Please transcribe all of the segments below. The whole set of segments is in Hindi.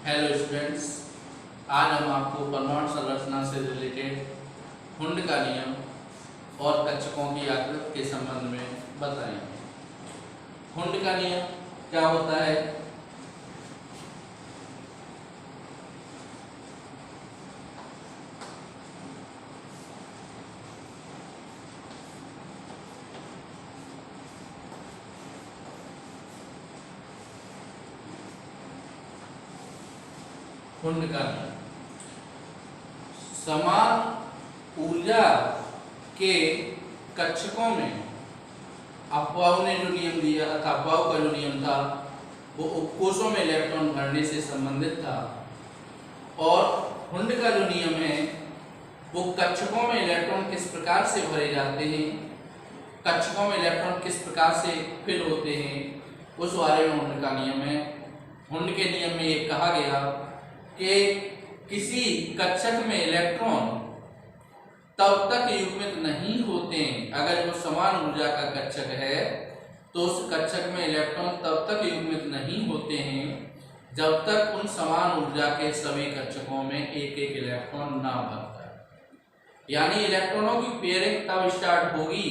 हेलो स्टूडेंट्स, आज हम आपको परमाणु संरचना से रिलेटेड हुंड का नियम और कक्षकों की आकृति के संबंध में बताएंगे। हुंड का नियम क्या होता है? हुंड का नियम समान ऊर्जा के कक्षकों में अफवाह ने जो नियम दिया था, अफवाह का जो नियम था वो उपकोषों में इलेक्ट्रॉन भरने से संबंधित था, और हुंड का जो नियम है वो कक्षकों में इलेक्ट्रॉन किस प्रकार से भरे जाते हैं, कक्षकों में इलेक्ट्रॉन किस प्रकार से फिल होते हैं, उस बारे में हुंड का नियम है। हुंड के नियम में ये कहा गया कि किसी कक्षक में इलेक्ट्रॉन तब तक युग्मित नहीं होते हैं, अगर वो समान ऊर्जा का कक्षक है तो उस कक्षक में इलेक्ट्रॉन तब तक युग्मित नहीं होते हैं जब तक उन समान ऊर्जा के सभी कक्षकों में एक एक इलेक्ट्रॉन ना भरता है। यानी इलेक्ट्रॉनों की पेयरिंग तब स्टार्ट होगी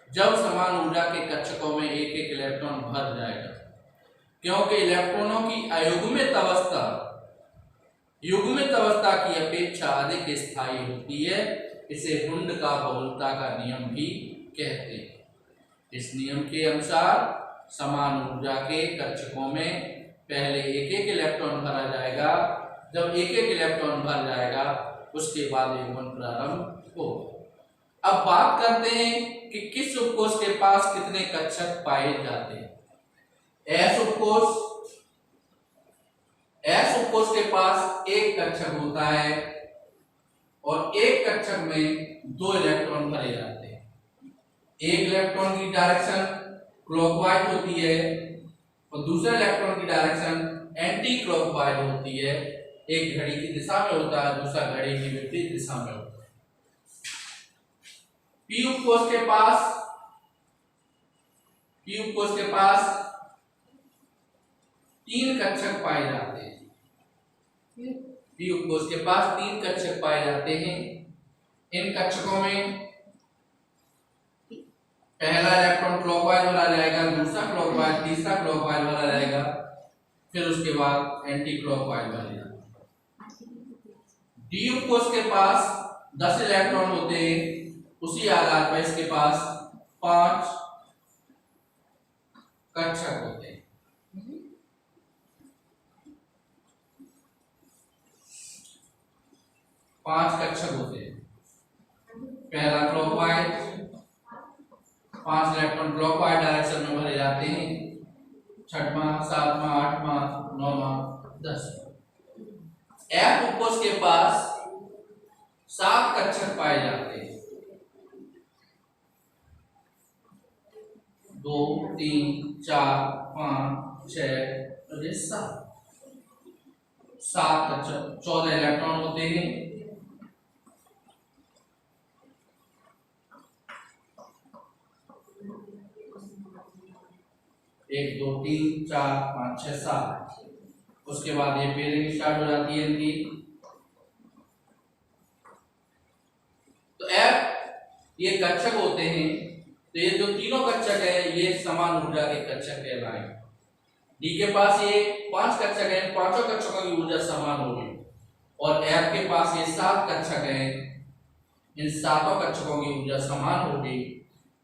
जब समान ऊर्जा के कक्षकों में एक एक इलेक्ट्रॉन भर जाएगा, क्योंकि इलेक्ट्रॉनों की अयुग्मित अवस्था युग्मित अवस्था की अपेक्षा अधिक स्थायी होती है। इसे हुंड का बहुलता का नियम भी कहते हैं। इस नियम के अनुसार समान ऊर्जा के कक्षकों में पहले एक एक इलेक्ट्रॉन भरा जाएगा, जब एक एक इलेक्ट्रॉन भर जाएगा उसके बाद युग्मन प्रारंभ होगा। अब बात करते हैं कि किस उपकोष के पास कितने कक्षक पाए जाते हैं। एस उपकोष के पास एक कक्षक होता है और एक कक्षक में दो इलेक्ट्रॉन भरे जाते हैं। एक इलेक्ट्रॉन की डायरेक्शन क्लॉकवाइज होती है और दूसरे इलेक्ट्रॉन की डायरेक्शन एंटी क्लॉकवाइज होती है। एक घड़ी की दिशा में होता है, दूसरा घड़ी की विपरीत दिशा में होता है। पी उपकोष के पास तीन कक्षक पाए जाते हैं। पी उपकोष के पास तीन कक्षक पाए जाते हैं। इन कक्षकों में पहला इलेक्ट्रॉन क्लॉकवाइज भरा जाएगा, दूसरा क्लॉकवाइज, तीसरा क्लॉकवाइज भरा जाएगा, फिर उसके बाद एंटी क्लॉकवाइज भरा जाएगा। डी उपकोष के पास 10 इलेक्ट्रॉन होते हैं। उसी आधार पर इसके पास 5 कक्षक होते हैं। 5 कक्षक होते हैं। पहला क्लॉकवाइज, 5 इलेक्ट्रॉन क्लॉकवाइज डायरेक्शन में भरे जाते हैं। 6वां, 7वां, 8वां, 9वां, 10वां। एफ उपकोष के पास 7 कक्षक पाए जाते हैं। 2, 3, 4, 5, 6, 7 कक्षक, 14 इलेक्ट्रॉन होते हैं। 1, 2, 3, 4, 5, 6, 7। उसके बाद ये पेयरिंग स्टार्ट हो जाती है इनकी। तो एफ ये कक्षक होते हैं, तो ये जो तीनों कक्षक है ये समान ऊर्जा के कक्षक कहलाएंगे। डी के पास ये 5 कक्षक है, पांचों कक्षकों की ऊर्जा समान होगी, और एफ के पास ये 7 कक्षक है, इन सातों कक्षकों की ऊर्जा समान होगी।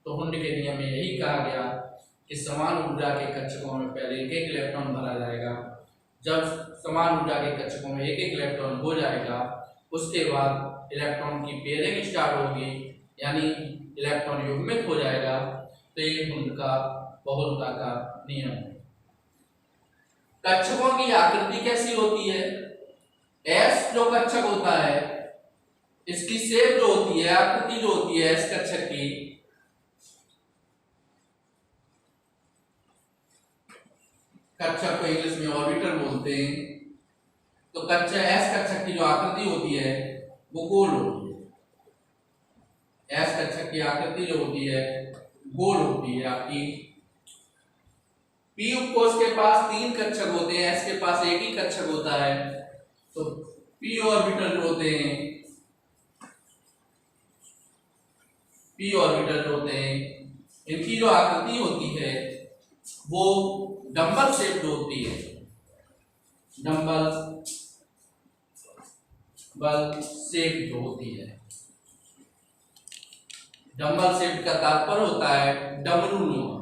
तो हुंड के नियम में यही कहा गया कि समान ऊर्जा के कक्षकों में पहले एक एक इलेक्ट्रॉन भरा जाएगा, जब समान ऊर्जा के कक्षकों में एक एक इलेक्ट्रॉन हो जाएगा उसके बाद इलेक्ट्रॉन की पेयरिंग स्टार्ट होगी, यानी इलेक्ट्रॉन युग्मित हो जाएगा। तो ये हुंड का बहुलता का नियम है। कक्षकों की आकृति कैसी होती है? एस जो कक्षक होता है इसकी शेप जो होती है, आकृति जो होती है एस कक्षक की, कक्षक को इंग्लिश में ऑर्बिटर बोलते हैं। तो कक्षक एस कक्षक की जो आकृति होती है वो गोल होती है। एस कक्षक की आकृति जो होती है गोल होती है आपकी। P उपकोष के पास 3 कक्षक होते हैं, S के पास एक ही कक्षक होता है। तो P ऑर्बिटल होते हैं, इनकी जो आकृति होती है वो डंबल शेप्ड होती है। डंबल शेप्ड होती है। डंबल शेप्ड का तात्पर्य होता है डमरूनुमा।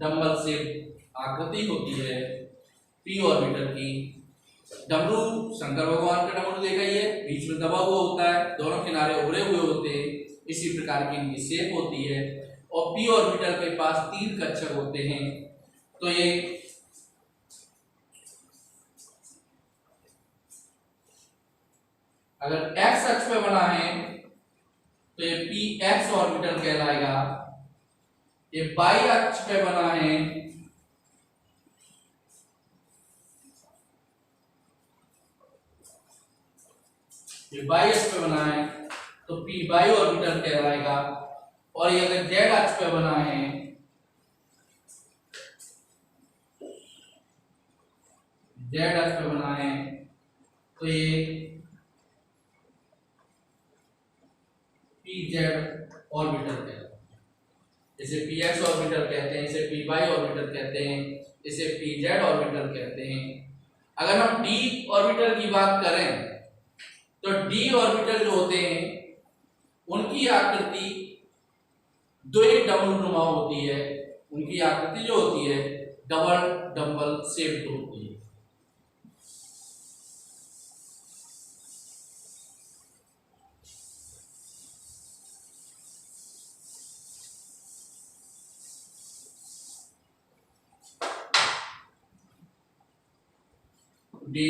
डंबल शेप्ड आकृति होती है पी ऑर्बिटल की। डमरू शंकर भगवान का डमरू देखा ही है, बीच में दबा हुआ होता है, दोनों किनारे उभरे हुए होते हैं, इसी प्रकार की इनकी शेप होती है। और पी ऑर्बिटल के पास 3 कक्षक होते हैं। तो ये अगर एक्स अक्ष पे बना है तो ये पी एक्स ऑर्बिटल कहलाएगा। ये वाई अक्ष पे बना है तो पी वाई ऑर्बिटल कहलाएगा। और ये अगर जेड अक्ष पे बना है तो ये पी जेड ऑर्बिटल कहलाएगा। इसे पी एक्स ऑर्बिटल कहते हैं, इसे पी वाई ऑर्बिटल कहते हैं, इसे पी जेड ऑर्बिटल कहते हैं। अगर हम डी ऑर्बिटल की बात करें तो डी ऑर्बिटल जो होते हैं उनकी आकृति द्वैत डमरूनुमा होती है। उनकी आकृति जो होती है डंबल शेप्ड होती है। डी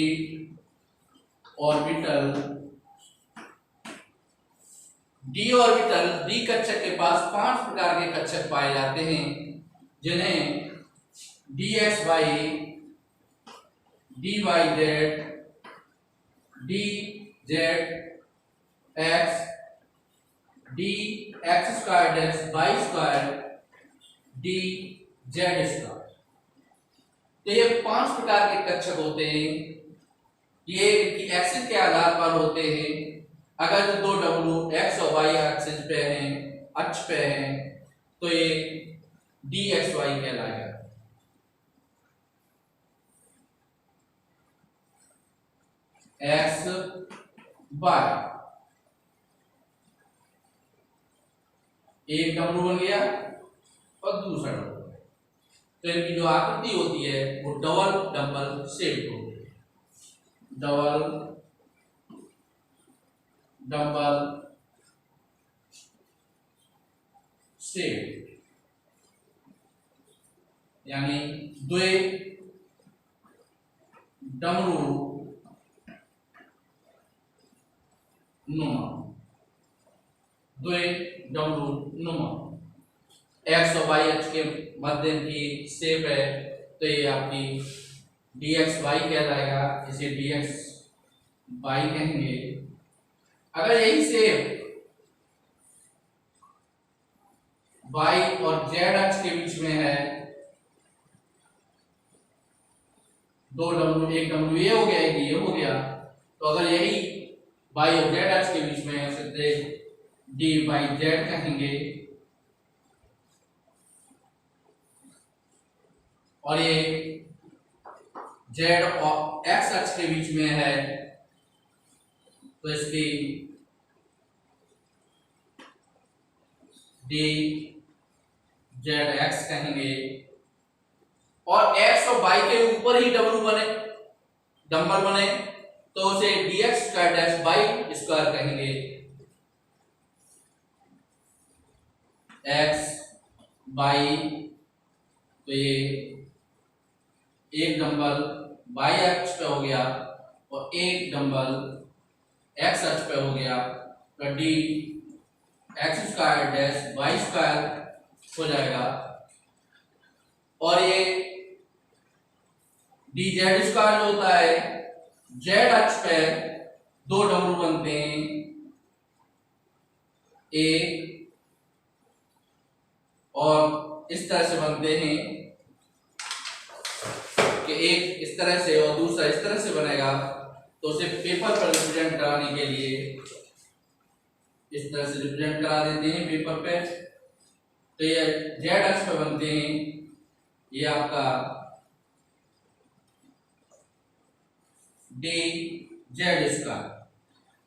ऑर्बिटल डी कक्षक के पास 5 प्रकार के कक्षक पाए जाते हैं, जिन्हें dxy, dyz, dzx, dx2y2, dz2। तो ये 5 प्रकार के कक्षक होते हैं। ये इनकी एक्सिस के आधार पर होते हैं। अगर जो 2 डब्लू एक्स और वाई एक्सिस पे हैं, अक्ष पे हैं, तो ये डी एक्स वाई कहलाएगा। एक्स वाई एक डब्लू बन गया और दूसरा डब्लू। तो इनकी जो आकृति होती है वो डबल शेप होती है। डबल शेप यानी द्वे डमरू नुमा। एक्स और वाई अक्ष के मध्य की शेप है, तो ये आपकी dx y कहलाएगा, इसे dx y कहेंगे। अगर यही शेप y और z अक्ष के बीच में है, 2 डब्लू, एक डब्लू ये हो गया, एक ये हो गया, तो अगर यही y और z अक्ष के बीच में है उसे dy z कहेंगे। और ये z और x अक्ष के बीच में है तो इसकी dz कहेंगे। और x और y के ऊपर ही डंबल बने तो उसे dx2-y2 कहेंगे। x y, तो ये एक डंबल y अक्ष पे हो गया और एक डंबल x अक्ष पे हो गया, तो dx2-y2 हो जाएगा। और ये dz2 जो होता है z अक्ष पे 2 डमरू बनते हैं, एक और इस तरह से बनते हैं कि एक इस तरह से और दूसरा इस तरह से बनेगा, तो उसे पेपर पर रिप्रेजेंट कराने के लिए इस तरह से रिप्रेजेंट करा देते हैं पेपर पे। तो ये जेड अक्ष पे बनते हैं, ये आपका डी जेड स्क्वायर।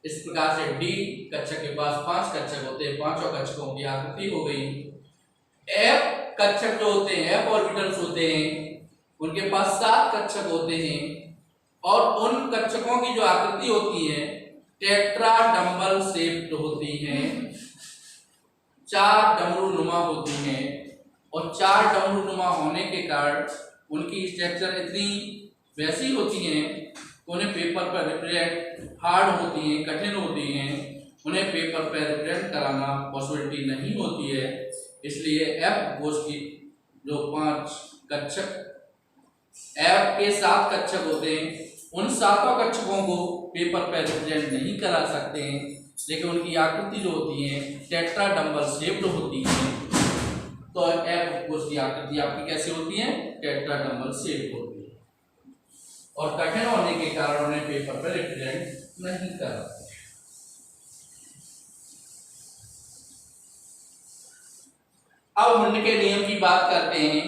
इस प्रकार से डी कक्षक के पास 5 कक्षक होते हैं, पांचों कक्षकों की आकृति हो गई। एफ कक्षक जो होते हैं, एफ ऑर्बिटल्स होते हैं, उनके पास 7 कक्षक होते हैं और उन कक्षकों की जो आकृति होती है टेट्रा डंबल शेप्ड होती है, 4 डमरू नुमा होती हैं और 4 डमरू नुमा होने के कारण उनकी स्ट्रक्चर इतनी वैसी होती हैं, उन्हें पेपर पर रिप्रेजेंट हार्ड होती हैं, कठिन होती हैं, उन्हें पेपर पर रिप्रेजेंट कराना पॉसिबिलिटी नहीं होती है। इसलिए एफ कोश की जो 5 कक्षक, एफ के 7 कक्षक होते हैं, उन 7 कक्षकों को पेपर पर रिप्रेजेंट नहीं करा सकते हैं, लेकिन उनकी आकृति जो होती है टेट्रा डंबल शेप्ड होती है। तो एफ कोश की आकृति आपकी कैसी होती है? टेट्रा डंबल शेप्ड होती है और कठिन होने के कारण उन्हें पेपर पर रिप्रेजेंट नहीं करा। अब हुंड के नियम की बात करते हैं।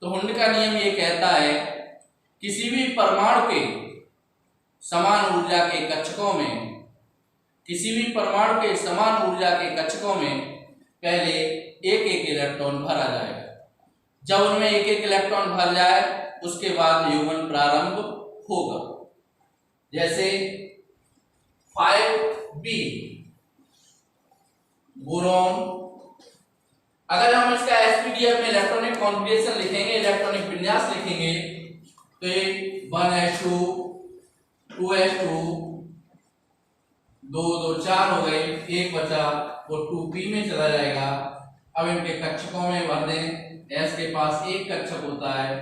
तो हुंड का नियम ये कहता है किसी भी परमाणु के समान ऊर्जा के कक्षकों में, किसी भी परमाणु के समान ऊर्जा के कक्षकों में पहले एक एक इलेक्ट्रॉन भरा जाएगा। जब उनमें एक एक इलेक्ट्रॉन भर जाए उसके बाद युग्मन प्रारंभ होगा। जैसे 5b बोरॉन, अगर हम इसका एसपीडीएफ में इलेक्ट्रॉनिक कॉन्फ़िगरेशन लिखेंगे, इलेक्ट्रॉनिक विन्यास लिखेंगे, तो ये 1s2 2s2 2 2 4 हो गए, एक बचा वो 2p में चला जाएगा। अब इनके कक्षकों में भर दें। s के पास एक कक्षक होता है,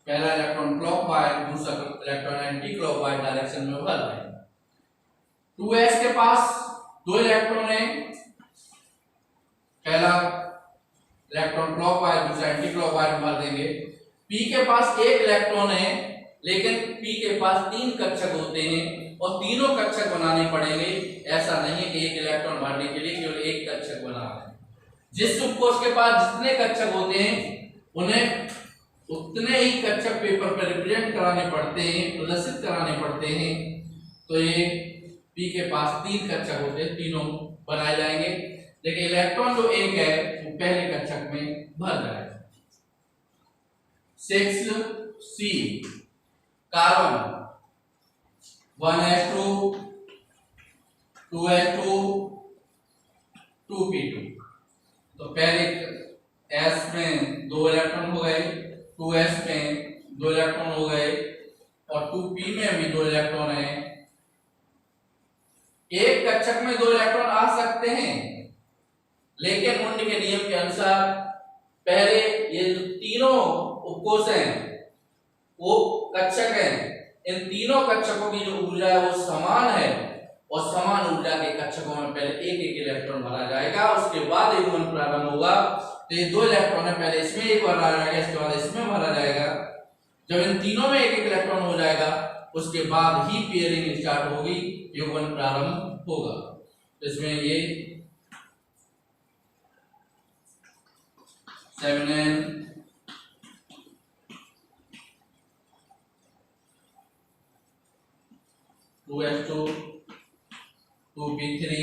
पहला इलेक्ट्रॉन क्लॉकवाइज, दूसरा इलेक्ट्रॉन एंटी क्लॉकवाइज डायरेक्शन में भर दें। 2s के पास 2 इलेक्ट्रॉन है, पहला इलेक्ट्रॉन क्लॉकवाइज, दूसरा एंटी क्लॉकवाइज में भर देंगे। p के पास एक इलेक्ट्रॉन है, लेकिन p के पास 3 कक्षक होते हैं और तीनों कक्षक बनाने पड़ेंगे। ऐसा नहीं है कि एक इलेक्ट्रॉन भरने के लिए केवल एक कक्षक बना रहे हैं। जिस उपकोष के पास जितने कक्षक होते हैं उन्हें उतने ही कक्षक पेपर पर रिप्रेजेंट कराने पड़ते हैं, प्रदर्शित कराने पड़ते हैं। तो ये p के पास 3 कक्षक होते हैं, तीनों बनाए जाएंगे, लेकिन इलेक्ट्रॉन जो एक है वो पहले कक्षक में भर जाएगा। 6c carbon 1s2 2s2 2p2, तो पहले s में 2 इलेक्ट्रॉन हो गए, 2s में 2 इलेक्ट्रॉन हो गए और 2p में भी 2 इलेक्ट्रॉन है। एक कक्षक में 2 इलेक्ट्रॉन आ सकते हैं, लेकिन हुंड के नियम के अनुसार पहले ये जो तीनों उपकोष हैं वो कक्षक हैं, इन तीनों कक्षकों की जो ऊर्जा है वो समान है और समान ऊर्जा के कक्षकों में पहले एक एक इलेक्ट्रॉन भरा जाएगा, उसके बाद युग्मन प्रारंभ होगा। तो ये 2 इलेक्ट्रॉन है, पहले इसमें एक भरा जाएगा, इसके बाद इसमें भरा जाएगा। जब इन तीनों में एक एक इलेक्ट्रॉन हो जाएगा उसके बाद ही पेयरिंग स्टार्ट होगी, युग्मन प्रारंभ होगा। तो इसमें ये 7n 2s2 2p3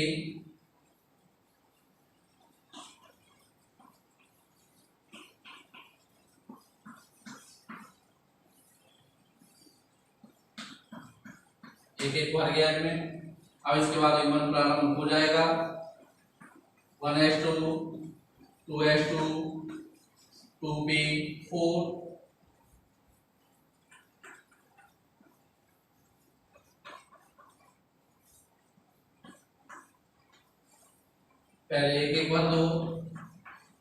एक एक भर गया इनमें। अब इसके बाद युग्मन प्रारंभ हो जाएगा। 1s2 2s2 2p4 पहले एक एक भर दो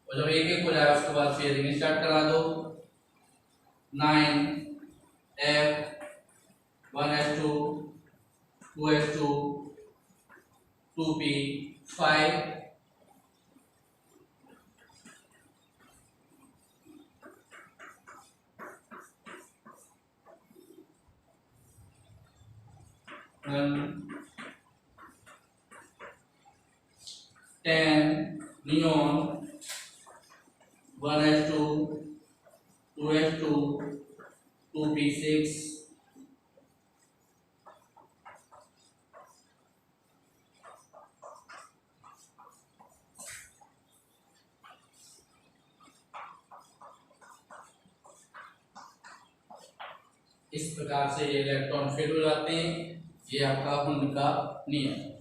और जब एक एक हो जाए उसके बाद पेयरिंग स्टार्ट करा दो। 9f 1s2 2s2 2p5 10 neon 1s2 2s2 2p6 इस प्रकार से ये इलेक्ट्रॉन फिल हो जाते हैं। ये आपका कुंड का नियम।